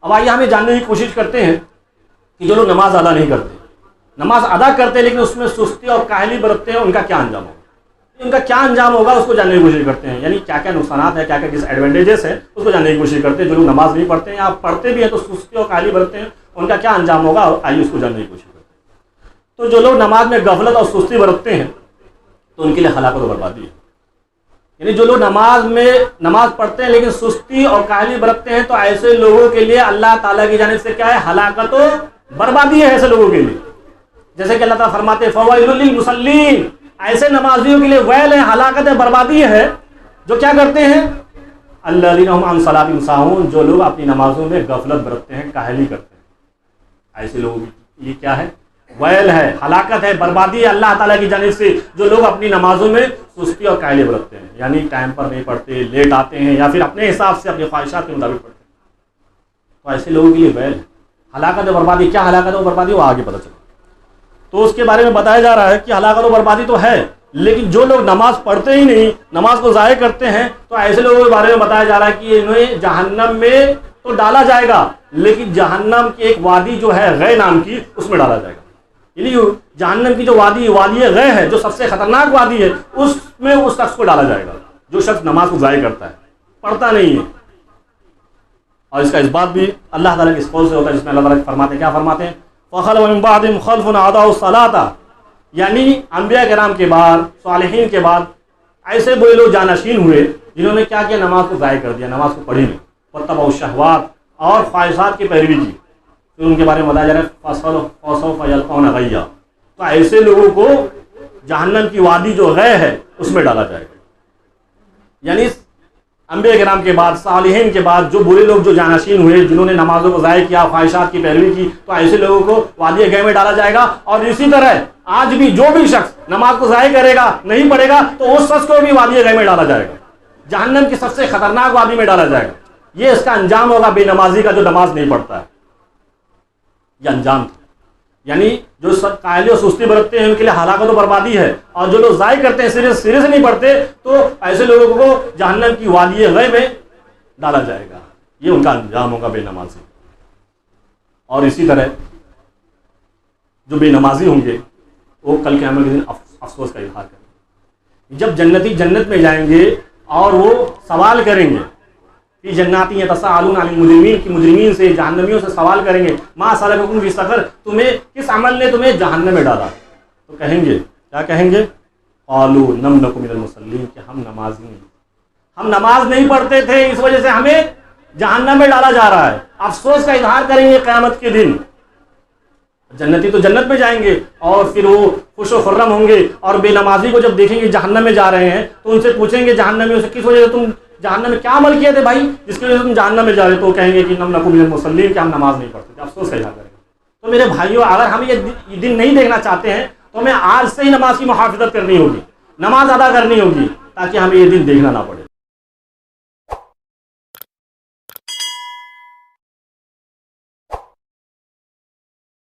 اب آئیے ہم یہ جاننے کی کوشش کرتے ہیں کہ جو لوگ نماز ادا نہیں کرتے، نماز ادا کرتے ہیں لیکن اس میں سستی اور کاہلی برتتے ہیں، ان کا کیا انجام ہوگا؟ ان کا کیا انجام ہوگا اس کو جاننے کی کوشش کرتے ہیں، یعنی کیا کیا نقصانات ہیں، کیا کیا ڈس ایڈوانٹیجز ہیں، اس کو جاننے کی کوشش کرتے ہیں۔ جو لوگ نماز نہیں پڑھتے ہیں یا پڑھتے بھی ہیں تو سستی اور کاہلی برتتے ہیں، ان کا کیا انجام ہوگا، آئیے اس کو جاننے کی کوشش کرتے ہیں۔ تو جو لوگ نماز میں غفلت اور سستی برتتے ہیں تو ان کے لیے ہلاکت و بربادی ہے۔ یعنی جو لوگ نماز پڑھتے ہیں لیکن سستی اور کاہلی برتتے ہیں تو ایسے لوگوں کے لیے اللہ تعالیٰ کی جانب سے کیا ہے؟ ہلاکت و بربادی ہے ایسے لوگوں کے لیے۔ جیسے کہ اللہ تعالیٰ فرماتے ہیں فوائل للمصلین، ایسے نمازیوں کے لیے ویل ہے، ہلاکت ہے، بربادی ہے جو کیا کرتے ہیں؟ الذین هم عن صلاتهم ساہون، جو لوگ اپنی نمازوں میں غفلت برتتے ہیں، کاہلی کرتے ہیں، ایسے لوگوں کے لیے کیا ہے؟ ویل ہے، ہلاکت ہے، بربادی ہے اللہ تعالیٰ کی جانب سے جو لوگ اپنی نمازوں میں سستی اور کاہلی برتتے ہیں، یعنی ٹائم پر نہیں پڑھتے، لیٹ آتے ہیں یا پھر اپنے حساب سے اپنی خواہشات کے مطابق پڑھتے ہیں، تو ایسے لوگوں کے لیے ویل ہے، ہلاکت و بربادی۔ کیا ہلاکت و بربادی وہ آگے پتہ چلے۔ تو اس کے بارے میں بتایا جا رہا ہے کہ ہلاکت و بربادی تو ہے، لیکن جو لوگ نماز پڑھتے ہی نہیں، نماز کو ضائع کرتے ہیں، تو ایسے لوگوں کے بارے میں بتایا جا رہا ہے کہ انہیں جہنم میں تو ڈالا جائے گا، لیکن جہنم کی ایک وادی جو ہے غے نام کی، اس میں ڈالا جائے گا۔ یعنی جہنم کی جو وادی غے ہے، جو سب سے خطرناک وادی ہے، اس میں اس شخص کو ڈالا جائے گا جو شخص نماز کو ضائع کرتا ہے، پڑھتا نہیں ہے۔ اور اس کا اس بات بھی اللہ تعالیٰ کے اس قول سے ہوتا ہے جس میں اللہ تعالیٰ فرماتے ہیں، کیا فرماتے ہیں؟ فَخَلَفَ مِن بَعْدِهِمْ خَلْفٌ أَضَاعُوا الصَّلَاةَ، یعنی انبیاء کرام کے بعد، صالحین کے بعد ایسے برے لوگ جانشین ہوئے جنہوں نے کیا کیا؟ نماز کو ضائع کر دیا، نماز کو پڑھی نہیں، وَاتَّبَعُوا الشَّهَوَاتِ، اور خواہشات کی پیروی کی۔ پھر ان کے بارے میں بتایا جا رہا ہے فَسَوْفَ يَلْقَوْنَ غَيًّا، تو ایسے لوگوں کو جہنم کی وادی جو غے ہے اس میں ڈالا جائے گا۔ یعنی انبیاء کرام کے بعد، صالحین کے بعد جو برے لوگ جو جانشین ہوئے، جنہوں نے نمازوں کو ضائع کیا، خواہشات کی پیروی کی، تو ایسے لوگوں کو وادی غے میں ڈالا جائے گا۔ اور اسی طرح آج بھی جو بھی شخص نماز کو ضائع کرے گا، نہیں پڑھے گا، تو اس شخص کو بھی وادی غے میں ڈالا جائے گا، جہنم کی سب سے خطرناک وادی میں ڈالا جائے گا۔ یہ اس کا انجام ہوگا بے نمازی کا جو نماز نہیں پڑھتا ہے، یہ انجام تھا۔ یعنی جو کاہلی اور سستی برتتے ہیں ان کے لیے ہلاکت و بربادی ہے، اور جو لوگ ضائع کرتے ہیں، سرے سے نہیں پڑھتے، تو ایسے لوگوں کو جہنم کی وادی غے میں ڈالا جائے گا، یہ ان کا انجام ہوگا بے نمازی۔ اور اسی طرح جو بے نمازی ہوں گے وہ کل قیامت کے دن افسوس کا اظہار کریں گے۔ جب جنتی جنت میں جائیں گے اور وہ سوال کریں گے کہ جناتی یتساءلون عن المجرمین، کی مجرمین سے، جہنمیوں سے سوال کریں گے ما سلککم فی سقر، تمہیں کس عمل نے تمہیں جہنم میں ڈالا؟ تو کہیں گے، کیا کہیں گے؟ قالوا لم نک من المصلین، کہ ہم نمازی نہیں، ہم نماز نہیں پڑھتے تھے، اس وجہ سے ہمیں جہنم میں ڈالا جا رہا ہے۔ افسوس کا اظہار کریں گے قیامت کے دن۔ جنتی تو جنت میں جائیں گے اور پھر وہ خوش و خرم ہوں گے، اور بے نمازی کو جب دیکھیں گے جہنم میں جا رہے ہیں تو ان سے پوچھیں گے جہنمیوں سے کس وجہ سے تم جہنم میں کیا عمل کیے تھے بھائی جس کی وجہ سے تم جہنم میں جا رہے؟ تو وہ کہیں گے کہ لم نک من المصلین، کہ ہم نماز نہیں پڑھتے تھے۔ افسوس کا اظہار کریں گے۔ تو میرے بھائیوں، اگر ہم یہ دن نہیں دیکھنا چاہتے ہیں تو ہمیں آج سے ہی نماز کی محافظت کرنی ہوگی، نماز ادا کرنی ہوگی، تاکہ ہمیں یہ دن دیکھنا نہ پڑے۔